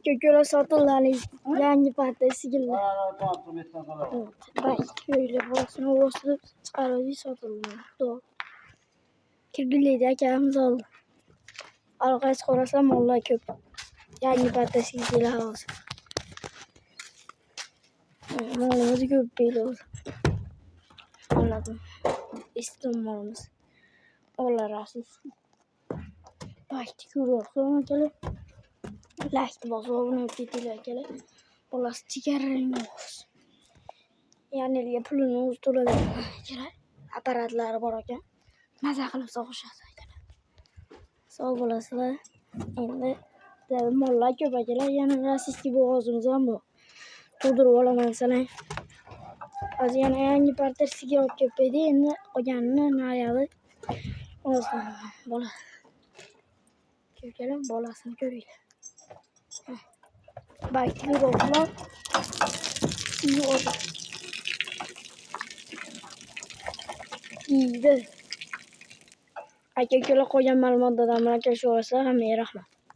Göle satıldı yangi parti sigildi. Evet, belki öyle olsun olsun çıkarıcı satıldı. Doğru. Kirgiliydi akağımız oldu. Arkaya çıkarasam vallahi köp. Yangi parti sigildi olsun. Malımız köpeğiyle olsun. Anladım. İstim malımız. Allah razı olsun. Belki görüyor sonra gelip. Like basıyorum ötetiyle gelip. Olası çıkarırım olsun. Yani yapılın uzdurlar gelip. Aparatlar varken. Maza kılıp soğuşasaydı. Soğuk olası da. Şimdi de molla köpekler yani rasist gibi ağzımızdan bu. Tudur olamam sana. Az yani hangi parti sigara köpeği değil o yanına ayağı. Olsun bola. Kökelim bolasını görüyle. Belki bir okula iyi olur. İyiydi. Kökele koyacağım malumat adamına keşke olsa hem iyi rahmet.